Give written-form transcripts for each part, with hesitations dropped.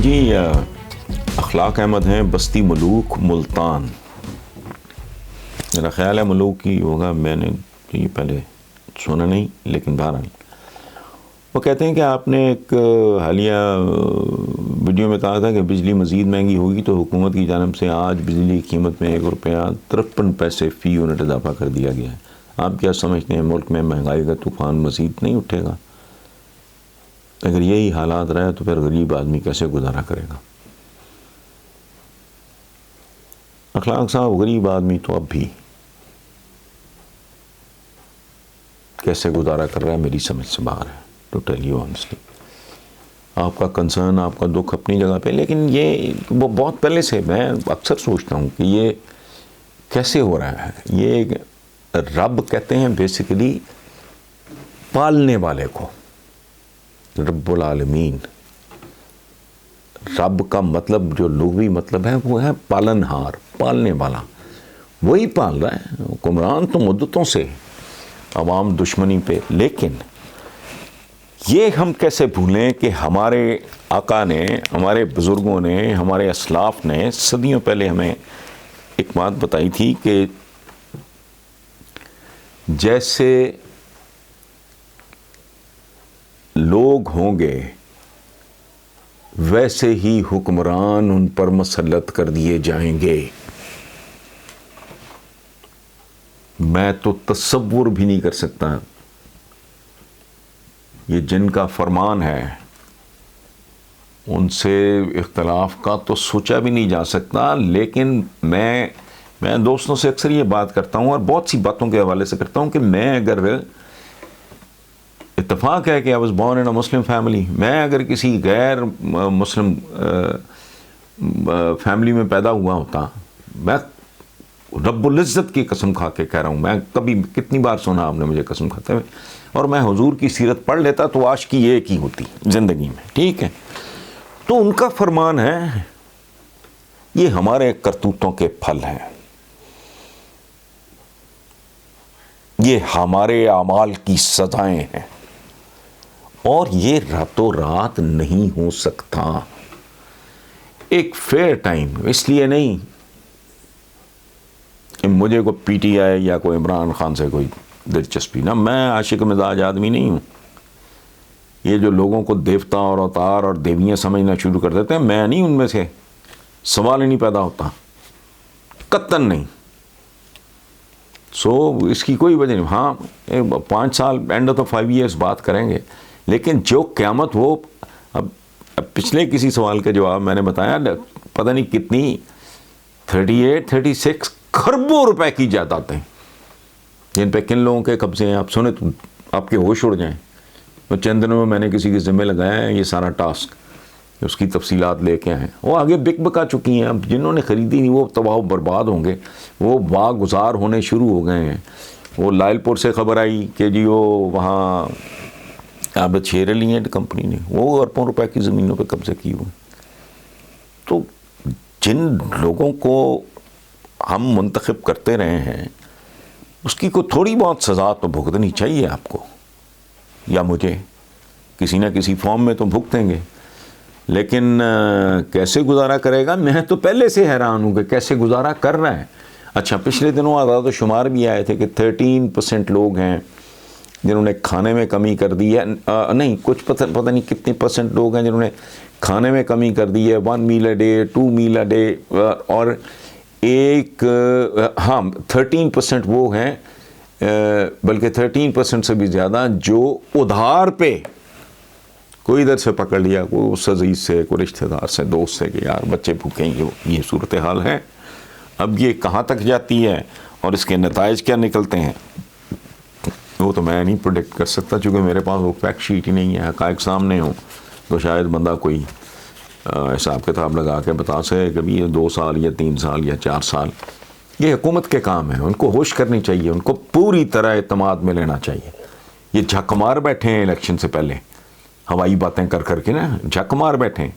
جی اخلاق احمد ہیں، بستی ملوک ملتان. میرا خیال ہے ملوک ہی ہوگا، میں نے یہ پہلے سنا نہیں، لیکن بہرحال وہ کہتے ہیں کہ آپ نے ایک حالیہ ویڈیو میں کہا تھا کہ بجلی مزید مہنگی ہوگی تو حکومت کی جانب سے آج بجلی کی قیمت میں ₹1.53 فی یونٹ اضافہ کر دیا گیا ہے. آپ کیا سمجھتے ہیں ملک میں مہنگائی کا طوفان مزید نہیں اٹھے گا؟ اگر یہی حالات رہے تو پھر غریب آدمی کیسے گزارا کرے گا؟ اخلاق صاحب، غریب آدمی تو اب بھی کیسے گزارا کر رہا ہے میری سمجھ سے باہر ہے، ٹو ٹیل یو آنیسٹلی. آپ کا کنسرن، آپ کا دکھ اپنی جگہ پہ، لیکن یہ وہ بہت پہلے سے میں اکثر سوچتا ہوں کہ یہ کیسے ہو رہا ہے. یہ رب کہتے ہیں بیسیکلی پالنے والے کو، رب العالمین. رب کا مطلب جو لغوی مطلب ہے وہ ہے پالن ہار، پالنے والا. وہی پال رہا ہے. حکمران تو مدتوں سے عوام دشمنی پہ، لیکن یہ ہم کیسے بھولیں کہ ہمارے آقا نے، ہمارے بزرگوں نے، ہمارے اسلاف نے صدیوں پہلے ہمیں ایک بات بتائی تھی کہ جیسے لوگ ہوں گے ویسے ہی حکمران ان پر مسلط کر دیے جائیں گے. میں تو تصور بھی نہیں کر سکتا. یہ جن کا فرمان ہے ان سے اختلاف کا تو سوچا بھی نہیں جا سکتا. لیکن میں دوستوں سے اکثر یہ بات کرتا ہوں اور بہت سی باتوں کے حوالے سے کرتا ہوں کہ میں اگر اتفاق ہے کہ I was born in a Muslim family، میں اگر کسی غیر مسلم فیملی میں پیدا ہوا ہوتا، میں رب العزت کی قسم کھا کے کہہ رہا ہوں، میں کبھی کتنی بار سنا آپ نے مجھے قسم کھاتے ہوئے، اور میں حضور کی سیرت پڑھ لیتا تو عاشقی ایک ہی ہوتی زندگی میں. ٹھیک ہے، تو ان کا فرمان ہے، یہ ہمارے کرتوتوں کے پھل ہیں، یہ ہمارے اعمال کی سزائیں ہیں، اور یہ راتوں رات نہیں ہو سکتا. ایک فیئر ٹائم، اس لیے نہیں کہ مجھے کوئی پی ٹی آئی یا کوئی عمران خان سے کوئی دلچسپی نہ، میں عاشق مزاج آدمی نہیں ہوں. یہ جو لوگوں کو دیوتا اور اوتار اور دیویاں سمجھنا شروع کر دیتے ہیں، میں نہیں ان میں سے، سوال ہی نہیں پیدا ہوتا، قطعاً نہیں. اس کی کوئی وجہ نہیں. ہاں 5 سال اینڈ آف 5 ایئرس بات کریں گے، لیکن جو قیامت، وہ اب پچھلے کسی سوال کا جواب میں نے بتایا، پتہ نہیں کتنی 36 کھربوں روپے کی جائیدادیں جن پہ کن لوگوں کے قبضے ہیں. آپ سنیں تو آپ کے ہوش اڑ جائیں. تو چند دنوں میں نے کسی کے ذمہ لگایا ہے یہ سارا ٹاسک، اس کی تفصیلات لے کے آئیں. وہ آگے بک بکا چکی ہیں. اب جنہوں نے خریدی نہیں وہ تباہ و برباد ہوں گے، وہ واگزار ہونے شروع ہو گئے ہیں. وہ لائل پور سے خبر آئی کہ جی وہ وہاں عابد شیر علی ہیں کمپنی نے، وہ اربوں روپے کی زمینوں پہ قبضے کی ہوئے. تو جن لوگوں کو ہم منتخب کرتے رہے ہیں اس کی کوئی تھوڑی بہت سزا تو بھگتنی چاہیے آپ کو یا مجھے، کسی نہ کسی فارم میں تو بھگتیں گے. لیکن کیسے گزارا کرے گا؟ میں تو پہلے سے حیران ہوں کہ کیسے گزارا کر رہا ہے. اچھا، پچھلے دنوں اعداد و شمار بھی آئے تھے کہ 13% لوگ ہیں جنہوں نے کھانے میں کمی کر دی ہے. نہیں، کچھ پتہ نہیں کتنے % لوگ ہیں جنہوں نے کھانے میں کمی کر دی ہے. 1 meal a day 2 meal a day، اور 13% وہ ہیں، بلکہ 13% سے بھی زیادہ جو ادھار پہ کوئی ادھر سے پکڑ لیا، کوئی اس عزیز سے، کوئی رشتہ دار سے، دوست سے کہ یار بچے بھوکے ہیں. یہ صورتحال ہے. اب یہ کہاں تک جاتی ہے اور اس کے نتائج کیا نکلتے ہیں وہ تو میں نہیں پروڈکٹ کر سکتا، چونکہ میرے پاس وہ فیکٹ شیٹ ہی نہیں ہے. حقائق سامنے ہوں تو شاید بندہ کوئی حساب کتاب لگا کے بتا سکے کہ یہ 2 سال یا 3 سال یا 4 سال. یہ حکومت کے کام ہیں، ان کو ہوش کرنی چاہیے، ان کو پوری طرح اعتماد میں لینا چاہیے. یہ جھک مار بیٹھے ہیں الیکشن سے پہلے، ہوائی باتیں کر کے نا جھک مار بیٹھے ہیں.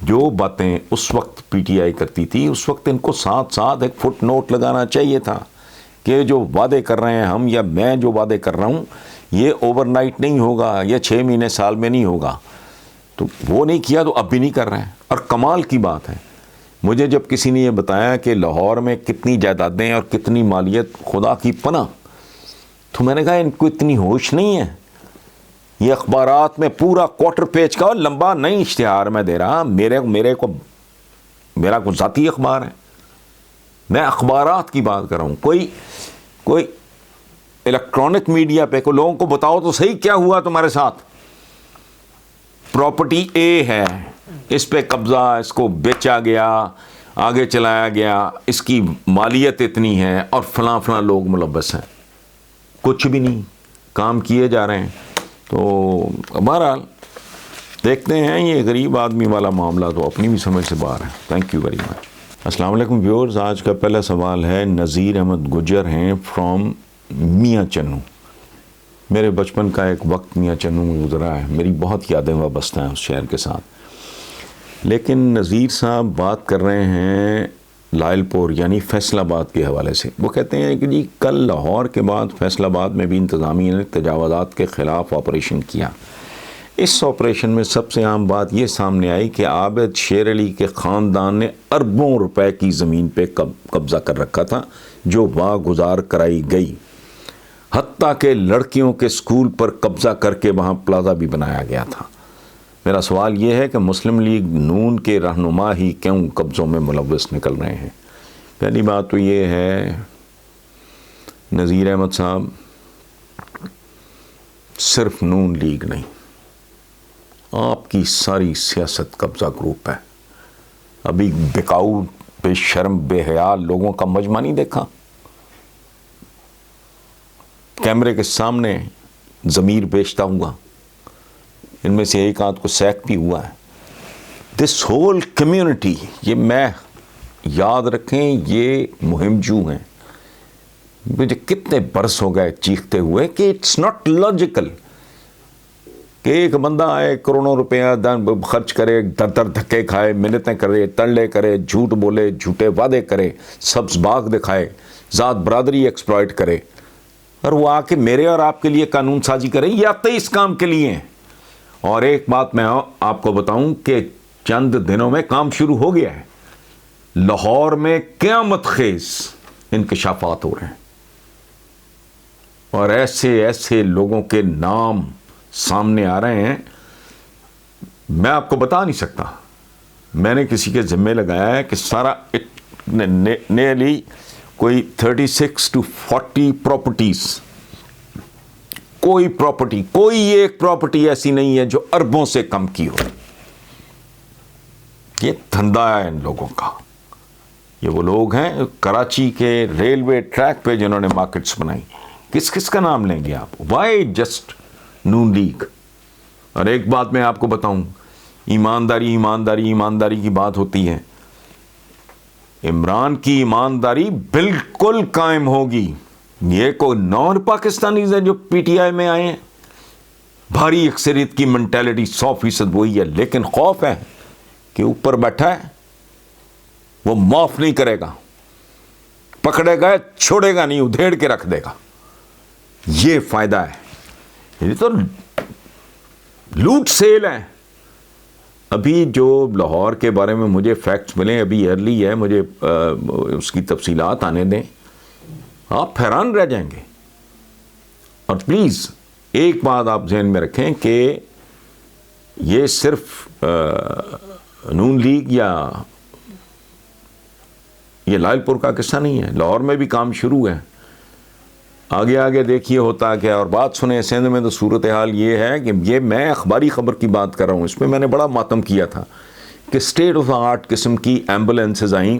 جو باتیں اس وقت پی ٹی آئی کرتی تھی، اس وقت ان کو ساتھ ساتھ ایک فٹ نوٹ لگانا چاہیے تھا کہ جو وعدے کر رہے ہیں ہم، یا میں جو وعدے کر رہا ہوں، یہ اوور نائٹ نہیں ہوگا، یہ 6 مہینے سال میں نہیں ہوگا. تو وہ نہیں کیا تو اب بھی نہیں کر رہے ہیں. اور کمال کی بات ہے, مجھے جب کسی نے یہ بتایا کہ لاہور میں کتنی جائیدادیں اور کتنی مالیت, خدا کی پناہ, تو میں نے کہا ان کو اتنی ہوش نہیں ہے. یہ اخبارات میں پورا کوارٹر پیج کا لمبا نہیں اشتہار میں دے رہا, میرا کوئی ذاتی اخبار ہے, میں اخبارات کی بات کر رہا ہوں. کوئی الیکٹرانک میڈیا پہ کوئی لوگوں کو بتاؤ تو صحیح کیا ہوا تمہارے ساتھ. پراپرٹی اے ہے, اس پہ قبضہ, اس کو بیچا گیا, آگے چلایا گیا, اس کی مالیت اتنی ہے اور فلاں فلاں لوگ ملوث ہیں. کچھ بھی نہیں, کام کیے جا رہے ہیں. تو بہرحال دیکھتے ہیں, یہ غریب آدمی والا معاملہ تو اپنی بھی سمجھ سے باہر ہے. Thank you very much. السلام علیکم ویورز. آج کا پہلا سوال ہے, نذیر احمد گجر ہیں فرام میاں چنو. میرے بچپن کا ایک وقت میاں چنو میں گزرا ہے, میری بہت یادیں وابستہ ہیں اس شہر کے ساتھ. لیکن نذیر صاحب بات کر رہے ہیں لائل پور یعنی فیصل آباد کے حوالے سے. وہ کہتے ہیں کہ جی کل لاہور کے بعد فیصل آباد میں بھی انتظامیہ نے تجاوزات کے خلاف آپریشن کیا. اس آپریشن میں سب سے عام بات یہ سامنے آئی کہ عابد شیر علی کے خاندان نے اربوں روپے کی زمین پہ قبضہ کر رکھا تھا جو واگزار کرائی گئی. حتیٰ کہ لڑکیوں کے سکول پر قبضہ کر کے وہاں پلازا بھی بنایا گیا تھا. میرا سوال یہ ہے کہ مسلم لیگ نون کے رہنما ہی کیوں قبضوں میں ملوث نکل رہے ہیں. پہلی بات تو یہ ہے نذیر احمد صاحب, صرف نون لیگ نہیں, آپ کی ساری سیاست قبضہ گروپ ہے. ابھی بکاؤ بے شرم بے حیا لوگوں کا مجمع نہیں دیکھا, کیمرے کے سامنے ضمیر بیچتا ہوا, ان میں سے ایک آدھ کو سیک بھی ہوا ہے. دس ہول کمیونٹی, یہ میں یاد رکھیں یہ مہم جو ہیں, مجھے کتنے برس ہو گئے چیختے ہوئے کہ اٹس ناٹ لاجیکل کہ ایک بندہ آئے کروڑوں روپیہ خرچ کرے, در دھکے کھائے, منتیں کرے, ترلے کرے, جھوٹ بولے, جھوٹے وعدے کرے, سبز باغ دکھائے, ذات برادری ایکسپلائٹ کرے, اور وہ آ کے میرے اور آپ کے لیے قانون سازی کرے. یہ آتے اس کام کے لیے ہیں. اور ایک بات میں آپ کو بتاؤں کہ چند دنوں میں کام شروع ہو گیا ہے. لاہور میں قیامت خیز انکشافات ہو رہے ہیں اور ایسے لوگوں کے نام سامنے آ رہے ہیں, میں آپ کو بتا نہیں سکتا. میں نے کسی کے ذمے لگایا ہے کہ سارا نیرلی کوئی 36 to 40 پراپرٹیز, کوئی ایک پراپرٹی ایسی نہیں ہے جو اربوں سے کم کی ہو. یہ دھندا ہے ان لوگوں کا. یہ وہ لوگ ہیں کراچی کے ریلوے ٹریک پہ جنہوں نے مارکیٹس بنائی. کس کا نام لیں گے آپ؟ وائی جسٹ نون لیگ. اور ایک بات میں آپ کو بتاؤں, ایمانداری کی بات ہوتی ہے. عمران کی ایمانداری بالکل قائم ہوگی. یہ کوئی نان پاکستانیز ہیں جو پی ٹی آئی میں آئے ہیں, بھاری اکثریت کی منٹیلٹی 100% وہی ہے, لیکن خوف ہے کہ اوپر بیٹھا ہے وہ معاف نہیں کرے گا, پکڑے گا چھوڑے گا نہیں, ادھیڑ کے رکھ دے گا. یہ فائدہ ہے. یہ تو لوٹ سیل ہے. ابھی جو لاہور کے بارے میں مجھے فیکٹس ملے, ابھی ارلی ہے, مجھے اس کی تفصیلات آنے دیں, آپ حیران رہ جائیں گے. اور پلیز ایک بات آپ ذہن میں رکھیں کہ یہ صرف نون لیگ یا یہ لائل پور کا قصہ نہیں ہے. لاہور میں بھی کام شروع ہے. آگے دیکھیے ہوتا کیا. اور بات سنیں, سندھ میں تو صورتحال یہ ہے کہ یہ میں اخباری خبر کی بات کر رہا ہوں, اس میں نے بڑا ماتم کیا تھا کہ اسٹیٹ آف آرٹ قسم کی ایمبولینسز آئیں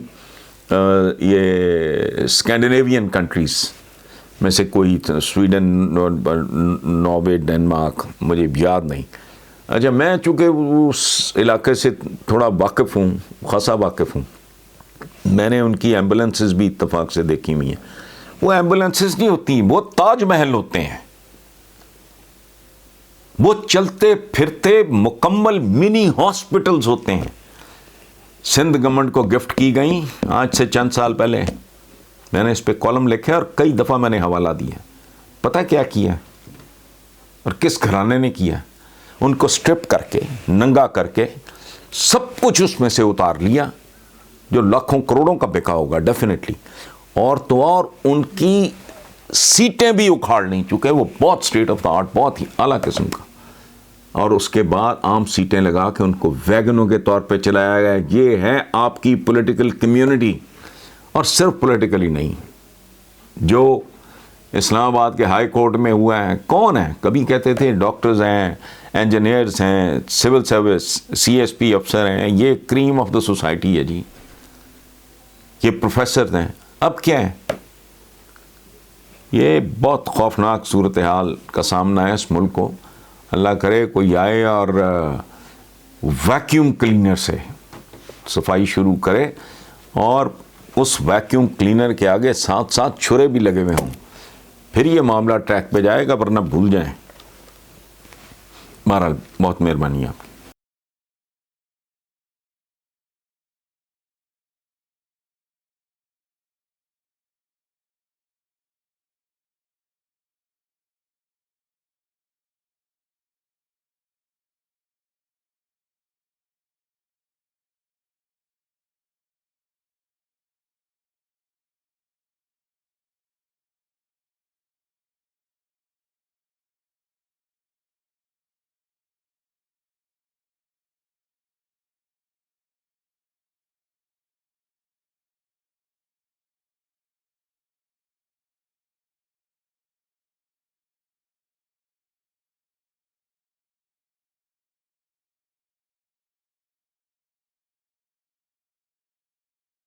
یہ اسکینڈینیوین کنٹریز میں سے, کوئی سویڈن, ناروے, ڈنمارک, مجھے یاد نہیں. اچھا, میں چونکہ اس علاقے سے تھوڑا واقف ہوں, خاصا واقف ہوں, میں نے ان کی ایمبولینسز بھی اتفاق سے دیکھی ہوئی ہیں. وہ ایمبولینسز نہیں ہوتی, وہ تاج محل ہوتے ہیں. وہ چلتے پھرتے مکمل منی ہاسپٹلز ہوتے ہیں. سندھ گورنمنٹ کو گفٹ کی گئیں آج سے چند سال پہلے. میں نے اس پہ کالم لکھا اور کئی دفعہ میں نے حوالہ دیا. پتہ کیا کیا اور کس گھرانے نے کیا؟ ان کو سٹرپ کر کے ننگا کر کے سب کچھ اس میں سے اتار لیا جو لاکھوں کروڑوں کا بکا ہوگا ڈیفینیٹلی، اور تو اور ان کی سیٹیں بھی اکھاڑ لیں، چونکہ وہ بہت اسٹیٹ آف دا آرٹ، بہت ہی اعلیٰ قسم کا، اور اس کے بعد عام سیٹیں لگا کے ان کو ویگنوں کے طور پہ چلایا گیا. یہ ہے آپ کی پولیٹیکل کمیونٹی، اور صرف پولیٹیکلی نہیں. جو اسلام آباد کے ہائی کورٹ میں ہوا ہے، کون ہے؟ کبھی کہتے تھے ڈاکٹرز ہیں، انجینئرز ہیں، civil service C S P افسر ہیں، یہ کریم آف دا سوسائٹی ہے جی، یہ پروفیسر ہیں. اب کیا ہے؟ یہ بہت خوفناک صورتحال کا سامنا ہے اس ملک کو. اللہ کرے کوئی آئے اور ویکیوم کلینر سے صفائی شروع کرے، اور اس ویکیوم کلینر کے آگے ساتھ ساتھ چھرے بھی لگے ہوئے ہوں، پھر یہ معاملہ ٹریک پہ جائے گا، ورنہ بھول جائیں. بہرحال بہت مہربانی آپ کی.